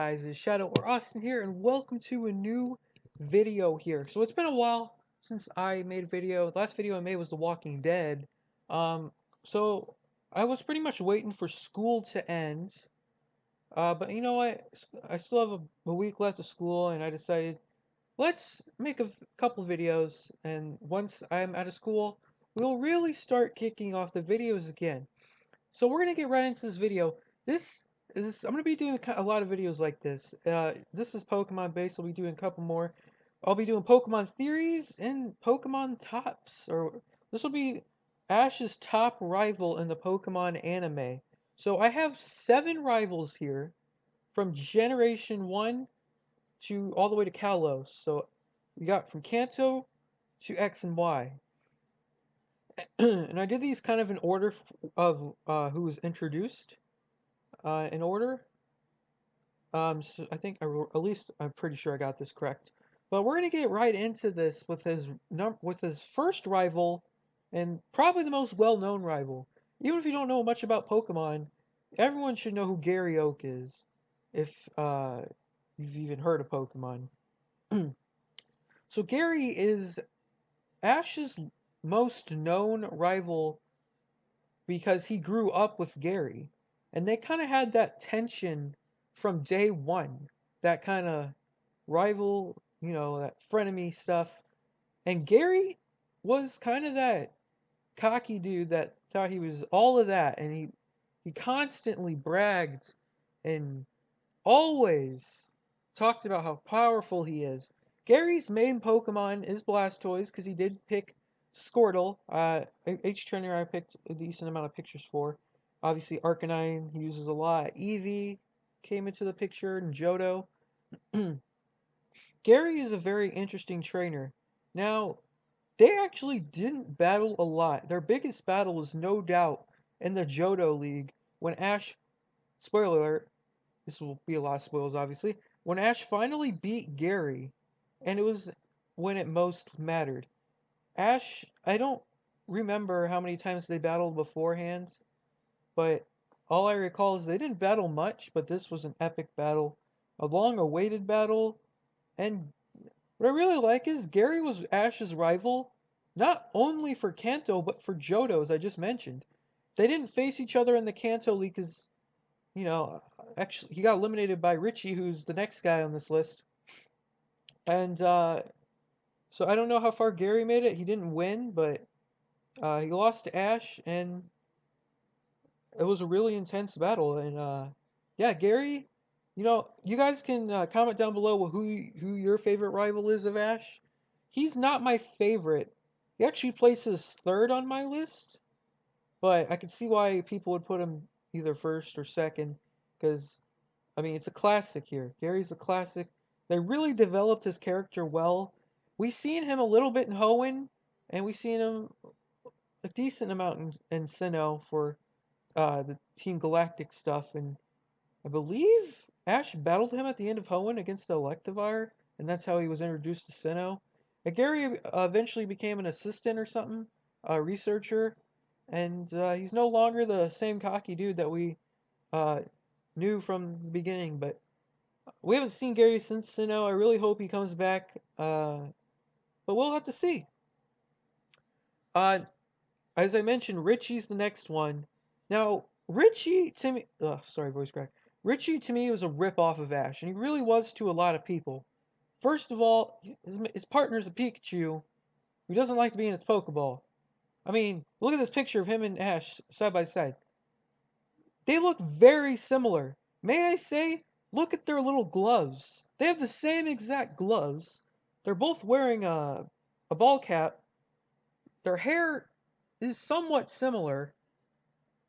guys? It's Shadow or Austin here, and welcome to a new video here. So it's been a while since I made a video. The last video I made was The Walking Dead. So I was pretty much waiting for school to end. But you know what? I still have a week left of school, and I decided let's make a couple videos. And once I'm out of school, we'll really start kicking off the videos again. So we're gonna get right into this video. I'm gonna be doing a lot of videos like this. This is Pokemon based. I'll be doing a couple more. I'll be doing Pokemon theories and Pokemon tops. Or this will be Ash's top rival in the Pokemon anime. So I have 7 rivals here from Generation 1 to all the way to Kalos. So we got from Kanto to X and Y. And I did these kind of in order of who was introduced in order. So I think at least I'm pretty sure I got this correct. But we're gonna get right into this with his first rival, and probably the most well-known rival. Even if you don't know much about Pokemon, everyone should know who Gary Oak is, if you've even heard of Pokemon. So Gary is Ash's most known rival because he grew up with Gary. And they kind of had that tension from day one. That kind of rival, that frenemy stuff. And Gary was kind of that cocky dude that thought he was all of that. And he constantly bragged and always talked about how powerful he is. Gary's main Pokemon is Blastoise because he did pick Squirtle. Each trainer I picked a decent amount of pictures for. Obviously, Arcanine he uses a lot. Eevee came into the picture, and Johto. Gary is a very interesting trainer. Now, they actually didn't battle a lot. Their biggest battle was no doubt in the Johto League when Ash, spoiler alert, this will be a lot of spoilers obviously, when Ash finally beat Gary, and it was when it most mattered. Ash, I don't remember how many times they battled beforehand, but all I recall is they didn't battle much, but this was an epic battle, a long-awaited battle, and what I really like is Gary was Ash's rival, not only for Kanto, but for Johto, as I just mentioned. They didn't face each other in the Kanto League because, actually, he got eliminated by Richie, who's the next guy on this list. And, so I don't know how far Gary made it. He didn't win, but he lost to Ash, and it was a really intense battle. And yeah, Gary, you guys can comment down below who your favorite rival is of Ash. He's not my favorite. He actually places 3rd on my list, but I can see why people would put him either 1st or 2nd, because I mean it's a classic here. Gary's a classic. They really developed his character well. We've seen him a little bit in Hoenn, and we've seen him a decent amount in Sinnoh for the Team Galactic stuff, and I believe Ash battled him at the end of Hoenn against the Electivire, and that's how he was introduced to Sinnoh. And Gary eventually became an assistant or something, a researcher, and he's no longer the same cocky dude that we knew from the beginning, but we haven't seen Gary since Sinnoh. I really hope he comes back, but we'll have to see. As I mentioned, Richie's the next one. Now, Richie, to me... sorry, voice crack. Richie, to me, was a rip-off of Ash, and he really was to a lot of people. First of all, his partner's a Pikachu who doesn't like to be in its Pokeball. I mean, look at this picture of him and Ash side by side. They look very similar. May I say, look at their little gloves. They have the same exact gloves. They're both wearing a ball cap. Their hair is somewhat similar.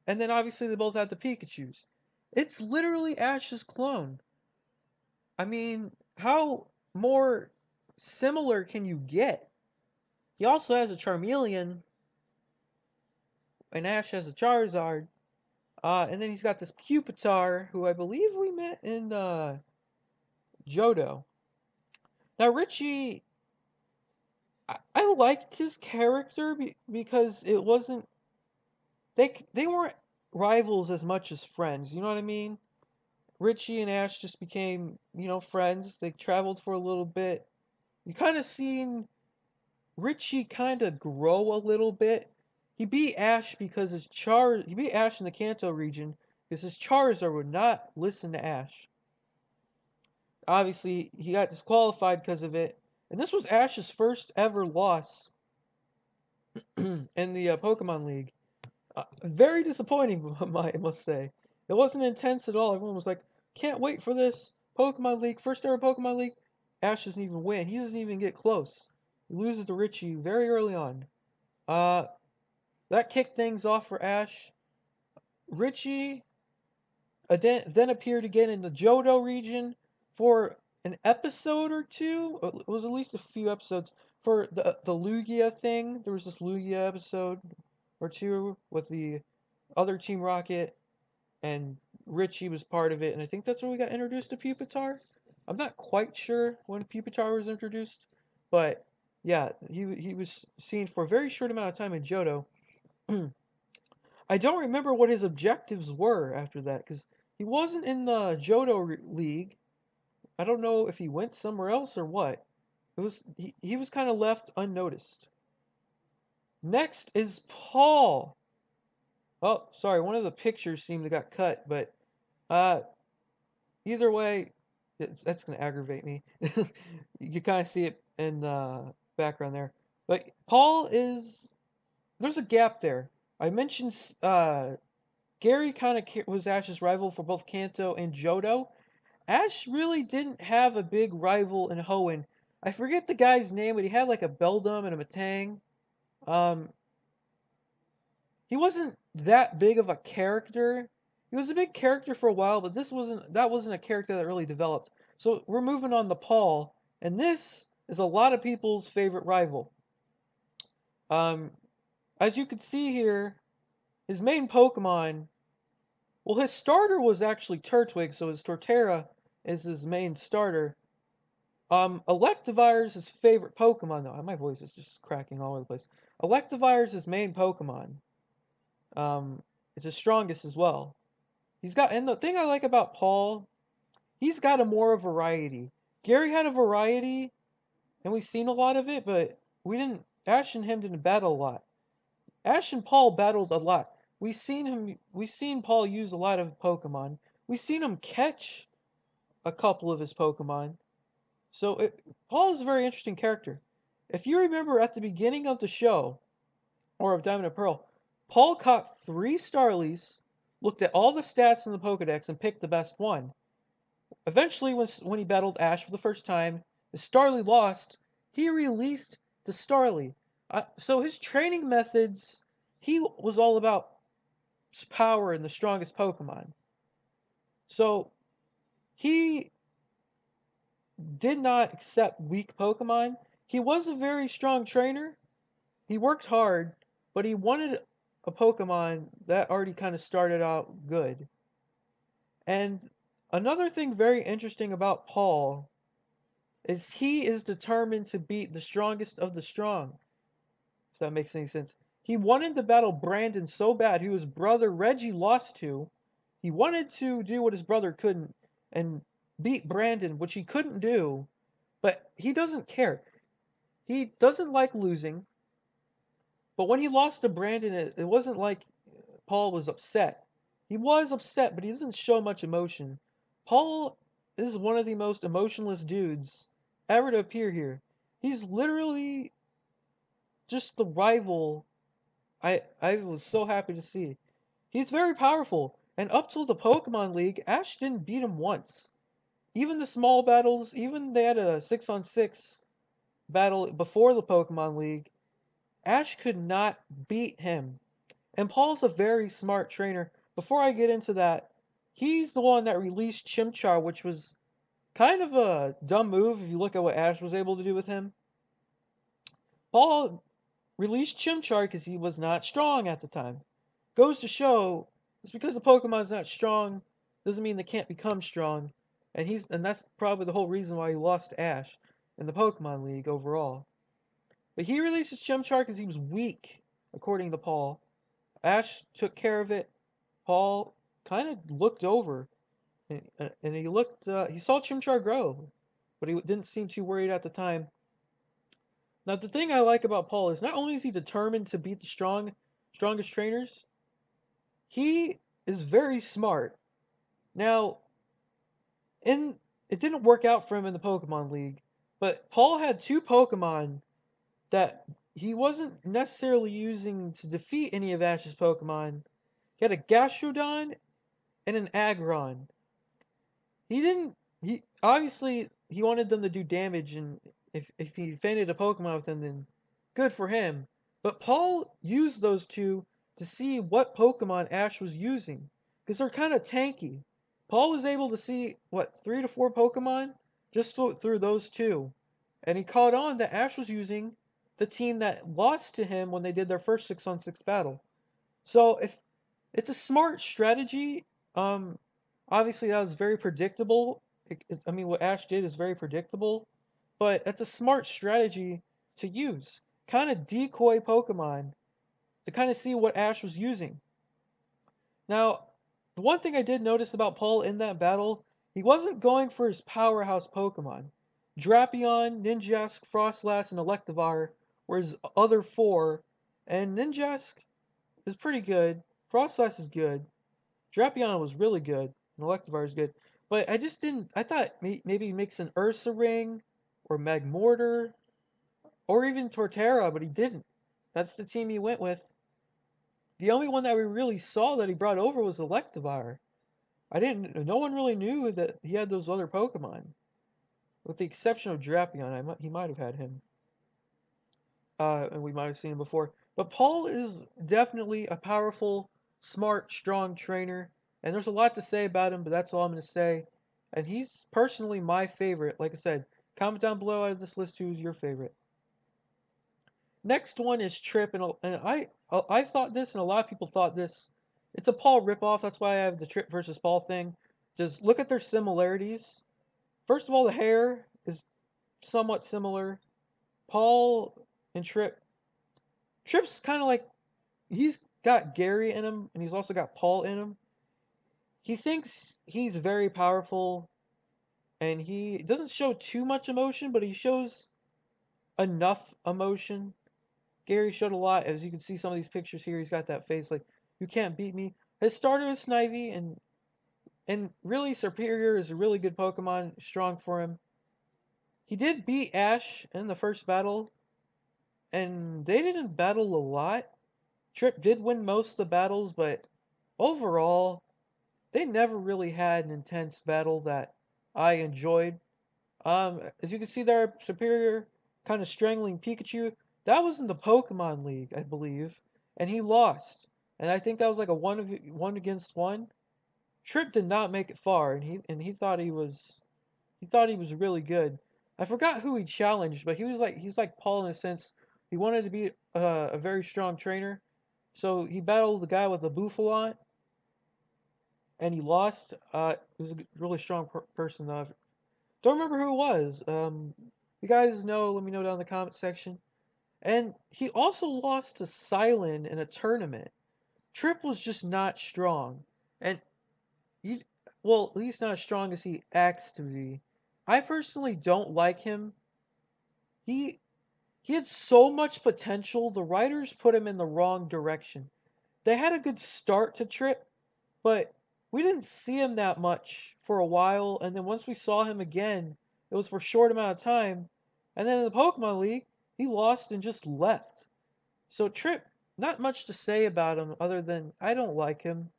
And then obviously they both have the Pikachus. It's literally Ash's clone. I mean, how more similar can you get? He also has a Charmeleon, and Ash has a Charizard. And then he's got this Pupitar, who I believe we met in Johto. Now, Richie, I liked his character because it wasn't... They weren't rivals as much as friends, you know what I mean? Richie and Ash just became, friends. They traveled for a little bit. You kind of seen Richie kind of grow a little bit. He beat Ash because he beat Ash in the Kanto region because his Charizard would not listen to Ash. Obviously, he got disqualified because of it. And this was Ash's first ever loss in the Pokemon League. Very disappointing, I must say. It wasn't intense at all. Everyone was like, can't wait for this Pokemon League, first ever Pokemon League. Ash doesn't even win. He doesn't even get close. He loses to Richie very early on. That kicked things off for Ash. Richie then appeared again in the Johto region for an episode or two. It was at least a few episodes for the Lugia thing. There was this Lugia episode or two with the other Team Rocket, and Richie was part of it. And I think that's where we got introduced to Pupitar. I'm not quite sure when Pupitar was introduced, but yeah, he was seen for a very short amount of time in Johto. I don't remember what his objectives were after that, because he wasn't in the Johto League. I don't know if he went somewhere else or what. He was kind of left unnoticed. Next is Paul. Oh, sorry, one of the pictures seemed to got cut, but either way, that's going to aggravate me. You kind of see it in the background there. But there's a gap there. I mentioned Gary kind of was Ash's rival for both Kanto and Johto. Ash really didn't have a big rival in Hoenn. I forget the guy's name, but he had like a Beldum and a Matang. He wasn't that big of a character. He was a big character for a while, but that wasn't a character that really developed. So we're moving on to Paul, and this is a lot of people's favorite rival. As you can see here, his main Pokemon, well, his starter was actually Turtwig, so his Torterra is his main starter. Electivire is his favorite Pokemon, though. My voice is just cracking all over the place. Electivire is his main Pokemon. It's his strongest as well. And the thing I like about Paul, he's got a more variety. Gary had a variety, and we've seen a lot of it, but Ash and him didn't battle a lot. Ash and Paul battled a lot. We've seen Paul use a lot of Pokemon. We've seen him catch a couple of his Pokemon. So Paul is a very interesting character. If you remember at the beginning of the show, or of Diamond and Pearl, Paul caught 3 Starlies, looked at all the stats in the Pokedex, and picked the best one. Eventually, when he battled Ash for the first time, the Starly lost. He released the Starly. So his training methods, he was all about power and the strongest Pokemon. So he did not accept weak Pokemon. He was a very strong trainer. He worked hard, but he wanted a Pokemon that already kind of started out good. And another thing very interesting about Paul is he is determined to beat the strongest of the strong. If that makes any sense. He wanted to battle Brandon so bad, who his brother Reggie lost to. He wanted to do what his brother couldn't and beat Brandon, which he couldn't do, but he doesn't care. He doesn't like losing. But when he lost to Brandon, it wasn't like Paul was upset. He was upset, but he doesn't show much emotion. Paul is one of the most emotionless dudes ever to appear here. He's literally just the rival I was so happy to see. He's very powerful, and up till the Pokemon League, Ash didn't beat him once. Even the small battles, even they had a 6-on-6 battle before the Pokemon League, Ash could not beat him. And Paul's a very smart trainer. Before I get into that, he's the one that released Chimchar, which was kind of a dumb move if you look at what Ash was able to do with him. Paul released Chimchar because he was not strong at the time. Goes to show, it's because the Pokemon's not strong, doesn't mean they can't become strong. And that's probably the whole reason why he lost to Ash in the Pokemon League overall. But he released his Chimchar because he was weak, according to Paul. Ash took care of it. Paul kind of looked over. and he looked. He saw Chimchar grow, but he didn't seem too worried at the time. Now, the thing I like about Paul is not only is he determined to beat the strongest trainers, he is very smart. Now, in it didn't work out for him in the Pokemon League, but Paul had two Pokemon that he wasn't necessarily using to defeat any of Ash's Pokemon. He had a Gastrodon and an Aggron. He didn't. He obviously he wanted them to do damage, and if he fainted a Pokemon with them, then good for him. But Paul used those two to see what Pokemon Ash was using, because they're kind of tanky. Paul was able to see what 3 to 4 Pokemon just through those two, and he caught on that Ash was using the team that lost to him when they did their first 6-on-6 battle. So if it's a smart strategy, obviously that was very predictable. I mean, what Ash did is very predictable, but it's a smart strategy to use. Kind of decoy Pokemon to kind of see what Ash was using. Now, the one thing I did notice about Paul in that battle, he wasn't going for his powerhouse Pokemon. Drapion, Ninjask, Frostlass, and Electivire were his other 4, and Ninjask is pretty good. Frostlass is good. Drapion was really good. And Electivire is good. But I just didn't. I thought maybe mix an Ursa Ring or Magmortar or even Torterra, but he didn't. That's the team he went with. The only one that we really saw that he brought over was Electivire. No one really knew that he had those other Pokemon. With the exception of Drapion, he might have had him. And we might have seen him before. But Paul is definitely a powerful, smart, strong trainer. And there's a lot to say about him, but that's all I'm going to say. And he's personally my favorite. Like I said, comment down below out of this list who's your favorite. Next one is Trip, and I thought this, and a lot of people thought this. It's a Paul ripoff. That's why I have the Trip versus Paul thing. Just look at their similarities. First of all, the hair is somewhat similar. Paul and Trip's kind of like, he's got Gary in him, and he's also got Paul in him. He thinks he's very powerful, and he doesn't show too much emotion, but he shows enough emotion. Gary showed a lot. As you can see some of these pictures here, he's got that face like, you can't beat me. His starter is Snivy, and really Superior is a really good Pokemon, strong for him. He did beat Ash in the first battle, and they didn't battle a lot. Trip did win most of the battles, but overall, they never really had an intense battle that I enjoyed. As you can see there, Superior kind of strangling Pikachu. That was in the Pokemon League, I believe, and he lost. And I think that was like a one against one. Trip did not make it far, and he thought he was really good. I forgot who he challenged, but he's like Paul in a sense. He wanted to be a very strong trainer, so he battled the guy with the Bouffalont, and he lost. He was a really strong person. Don't remember who it was. You guys know, let me know down in the comment section. And he also lost to Silent in a tournament. Trip was just not strong. And well, at least not as strong as he acts to be. I personally don't like him. He had so much potential. The writers put him in the wrong direction. They had a good start to Trip, but we didn't see him that much for a while. And then once we saw him again, it was for a short amount of time. And then in the Pokemon League, he lost and just left. So Trip, not much to say about him other than I don't like him.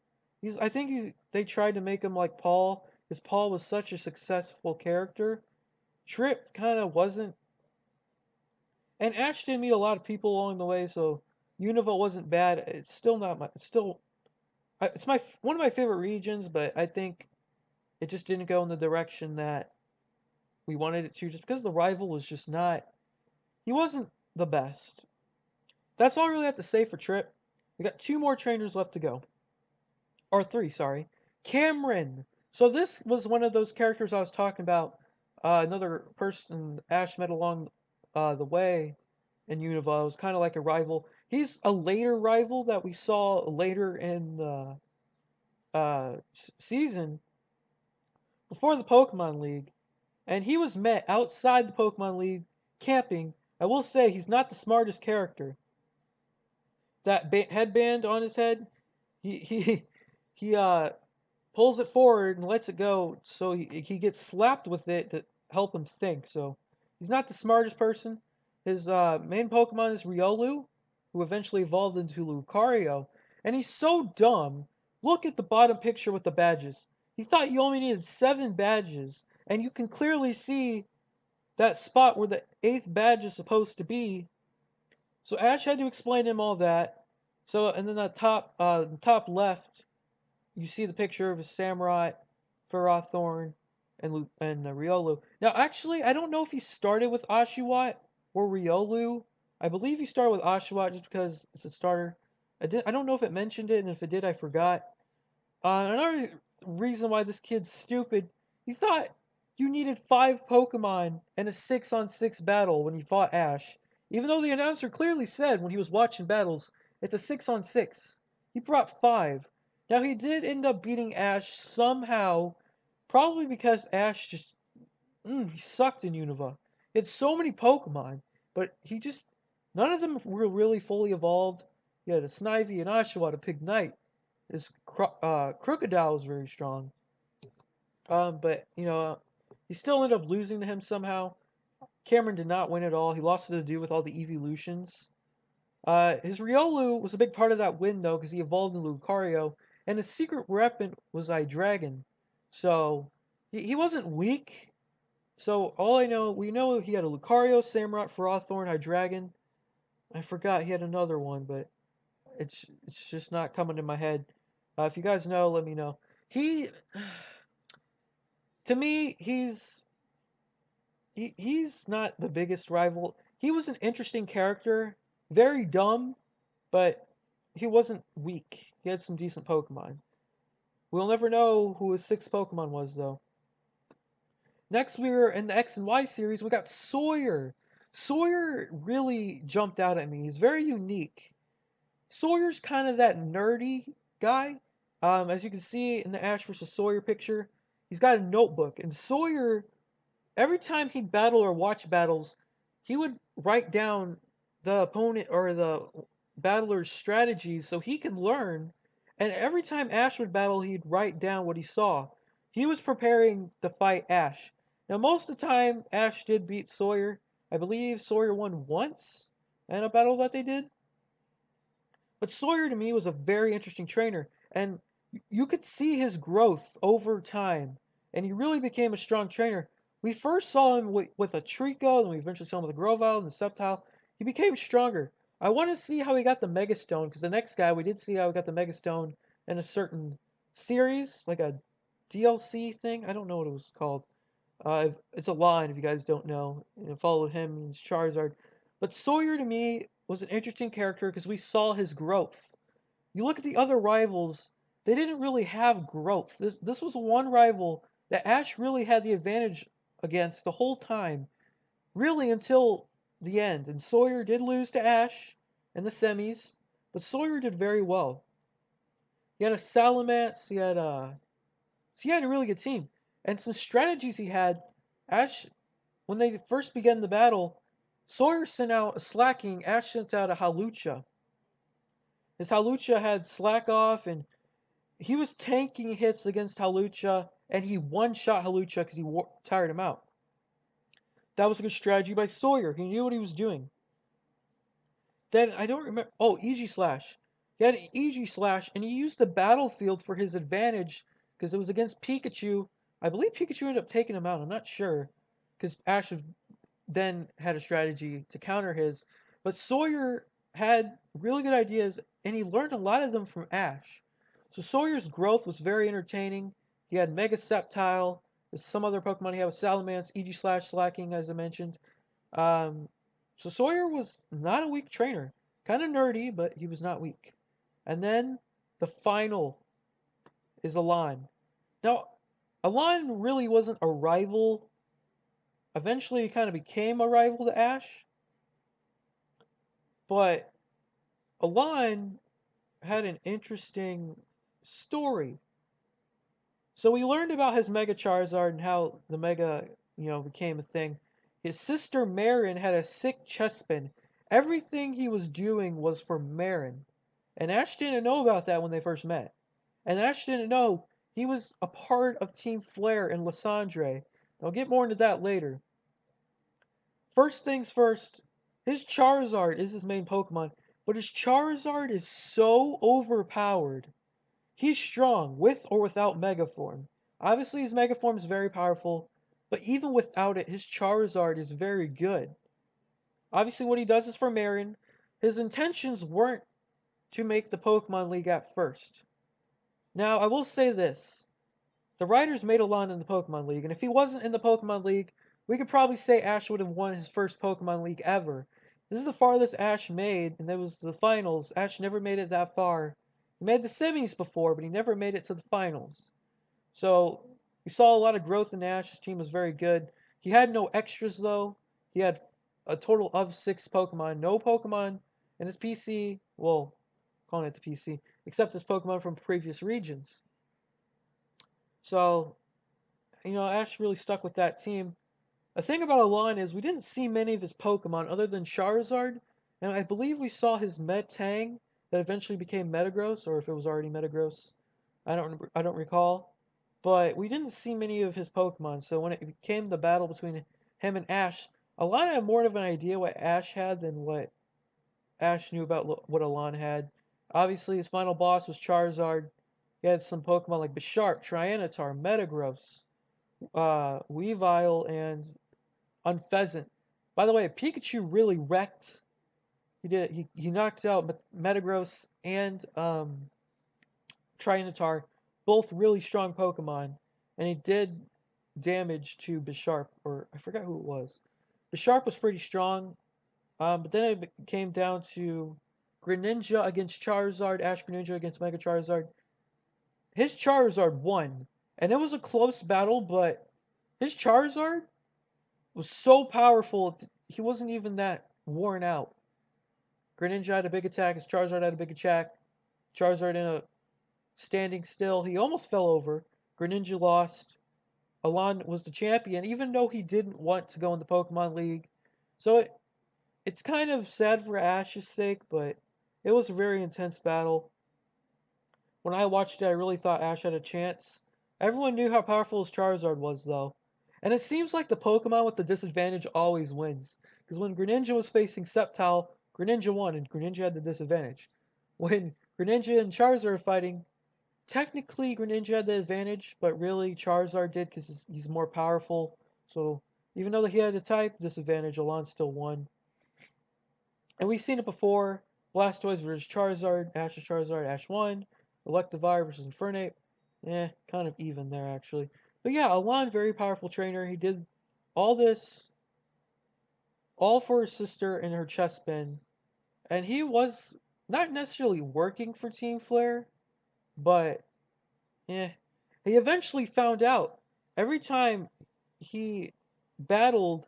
They tried to make him like Paul, because Paul was such a successful character. Trip kind of wasn't. And Ash did meet a lot of people along the way, so Unova wasn't bad. It's still not my. It's one of my favorite regions, but I think it just didn't go in the direction that we wanted it to, just because the rival was just not. He wasn't the best. That's all I really have to say for Trip. We got 2 more trainers left to go. Or 3, sorry. Cameron. So this was one of those characters I was talking about. Another person Ash met along the way in Unova. It was kind of like a rival. He's a later rival that we saw later in the season. before the Pokemon League, and he was met outside the Pokemon League camping. I will say he's not the smartest character. That headband on his head, he he pulls it forward and lets it go, so he gets slapped with it to help him think. So he's not the smartest person. His main Pokemon is Riolu, who eventually evolved into Lucario, and he's so dumb. Look at the bottom picture with the badges. He thought you only needed 7 badges, and you can clearly see that spot where the 8th badge is supposed to be. So Ash had to explain to him all that. So, and then the top left, you see the picture of a Samurott, Ferrothorn, and Riolu. Now, actually, I don't know if he started with Oshawott or Riolu. I believe he started with Oshawott just because it's a starter. I don't know if it mentioned it, and if it did, I forgot. Another reason why this kid's stupid, he thought you needed 5 Pokemon and a 6-on-6 battle when he fought Ash. Even though the announcer clearly said when he was watching battles, it's a 6-on-6. He brought 5. Now he did end up beating Ash somehow, probably because Ash just, he sucked in Unova. He had so many Pokemon, but none of them were really fully evolved. He had a Snivy, an Oshawott, a Pignite. His Crocodile was very strong. But, he still ended up losing to him somehow. Cameron did not win at all. He lost to do with all the evolutions. His Riolu was a big part of that win, though, because he evolved into Lucario, and his secret weapon was Dragon. So, he wasn't weak. So, we know he had a Lucario, Samurott, Ferrothorn, Dragon. I forgot he had another one, but it's just not coming to my head. If you guys know, let me know. To me, he's not the biggest rival. He was an interesting character, very dumb, but he wasn't weak. He had some decent Pokemon. We'll never know who his 6th Pokemon was, though. Next, we were in the X and Y series. We got Sawyer. Sawyer really jumped out at me. He's very unique. Sawyer's kind of that nerdy guy. As you can see in the Ash versus Sawyer picture, he's got a notebook. And Sawyer, every time he'd battle or watch battles, he would write down the opponent or the battler's strategies so he can learn. And every time Ash would battle, he'd write down what he saw. He was preparing to fight Ash. Now, most of the time, Ash did beat Sawyer. I believe Sawyer won once in a battle that they did. But Sawyer to me was a very interesting trainer, and you could see his growth over time, and he really became a strong trainer. We first saw him with a Trico, and we eventually saw him with a Grovyle and the Sceptile. He became stronger. I want to see how he got the Mega Stone, because the next guy, we did see how he got the Mega Stone in a certain series, like a DLC thing. I don't know what it was called. It's a line if you guys don't know. Followed him and his Charizard. But Sawyer to me was an interesting character because we saw his growth. You look at the other rivals, they didn't really have growth. This was one rival that Ash really had the advantage against the whole time, really until the end. And Sawyer did lose to Ash in the semis, but Sawyer did very well. He had a Salamence, he had a really good team. And some strategies he had, Ash, when they first began the battle, Sawyer sent out a Slacking, Ash sent out a Hawlucha. His Hawlucha had Slack Off, and he was tanking hits against Hawlucha, and he one-shot Hawlucha because he tired him out. That was a good strategy by Sawyer. He knew what he was doing. Then, I don't remember... Oh, Aegislash. He had an Aegislash, and he used the battlefield for his advantage because it was against Pikachu. I believe Pikachu ended up taking him out. I'm not sure because Ash then had a strategy to counter his. But Sawyer had really good ideas, and he learned a lot of them from Ash. So Sawyer's growth was very entertaining. He had Mega Sceptile. There's some other Pokemon. He had a Salamence, Aegislash, Slacking, as I mentioned. So Sawyer was not a weak trainer. Kind of nerdy, but he was not weak. And then the final is Alain. Now, Alain really wasn't a rival. Eventually, he kind of became a rival to Ash. But Alain had an interesting story. So we learned about his Mega Charizard and how the Mega, became a thing. His sister Marin had a sick chest spin. Everything he was doing was for Marin. And Ash didn't know about that when they first met. And Ash didn't know he was a part of Team Flare and Lysandre. I'll get more into that later. First things first, his Charizard is his main Pokemon, but his Charizard is so overpowered. He's strong, with or without Mega Form. Obviously, his Mega Form is very powerful, but even without it, his Charizard is very good. Obviously, what he does is for Marion. His intentions weren't to make the Pokemon League at first. Now, I will say this. The writers made Alain in the Pokemon League, and if he wasn't in the Pokemon League, we could probably say Ash would have won his first Pokemon League ever. This is the farthest Ash made, and it was the finals. Ash never made it that far. He made the semis before, but he never made it to the finals. So, we saw a lot of growth in Ash. His team was very good. He had no extras, though. He had a total of 6 Pokemon. No Pokemon in his PC, well, calling it the PC, except his Pokemon from previous regions. So, Ash really stuck with that team. The thing about Alain is we didn't see many of his Pokemon other than Charizard, and I believe we saw his Metang that eventually became Metagross, or if it was already Metagross, I don't recall. But we didn't see many of his Pokemon, so when it became the battle between him and Ash, Alain had more of an idea what Ash had than what Ash knew about what Alain had. Obviously, his final boss was Charizard. He had some Pokemon like Bisharp, Tyranitar, Metagross, Weavile, and Unfezant. By the way, Pikachu really wrecked. He knocked out Metagross and Tyranitar, both really strong Pokemon, and he did damage to Bisharp, or I forgot who it was. Bisharp was pretty strong, but then it came down to Greninja against Charizard, Ash Greninja against Mega Charizard. His Charizard won, and it was a close battle, but his Charizard was so powerful, he wasn't even that worn out. Greninja had a big attack, his Charizard had a big attack. Charizard in a standing still, he almost fell over. Greninja lost. Alain was the champion, even though he didn't want to go in the Pokemon League. So it's kind of sad for Ash's sake, but it was a very intense battle. When I watched it, I really thought Ash had a chance. Everyone knew how powerful his Charizard was, though. And it seems like the Pokemon with the disadvantage always wins. Because when Greninja was facing Sceptile, Greninja won, and Greninja had the disadvantage. When Greninja and Charizard are fighting, technically Greninja had the advantage, but really Charizard did because he's more powerful. So even though he had a type disadvantage, Alain still won. And we've seen it before. Blastoise versus Charizard, Ash's Charizard, Ash won. Electivire versus Infernape. Kind of even there, actually. But yeah, Alain, very powerful trainer. He did all this, all for his sister and her chest spin. And he was not necessarily working for Team Flare, but, he eventually found out. Every time he battled,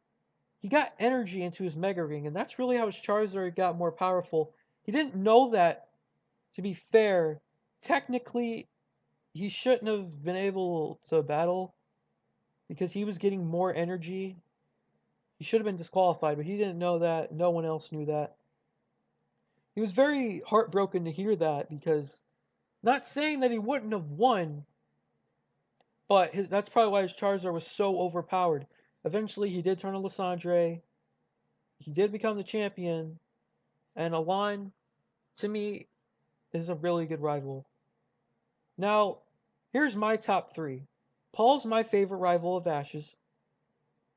he got energy into his Mega Ring, and that's really how his Charizard got more powerful. He didn't know that, to be fair. Technically, he shouldn't have been able to battle because he was getting more energy. He should have been disqualified, but he didn't know that. No one else knew that. He was very heartbroken to hear that because, not saying that he wouldn't have won, but that's probably why his Charizard was so overpowered. Eventually, he did turn to Lysandre. He did become the champion. And Alain, to me, is a really good rival. Now, here's my top 3. Paul's my favorite rival of Ash's.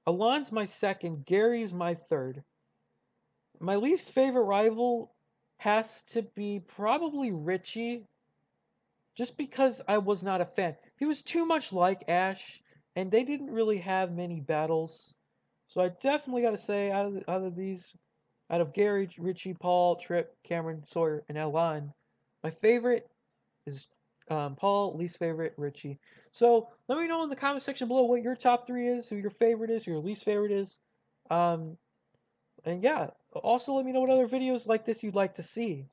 Alain's my second. Gary's my third. My least favorite rival has to be probably Richie, just because I was not a fan. He was too much like Ash, and they didn't really have many battles. So I definitely got to say, out of Gary, Richie, Paul, Tripp, Cameron, Sawyer, and Alain, my favorite is Paul, least favorite, Richie. So let me know in the comment section below what your top 3 is, who your favorite is, who your least favorite is. And yeah, also let me know what other videos like this you'd like to see.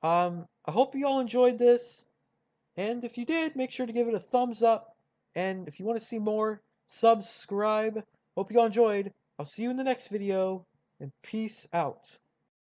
I hope you all enjoyed this. And if you did, make sure to give it a thumbs up. And if you want to see more, subscribe. Hope you all enjoyed. I'll see you in the next video, and peace out.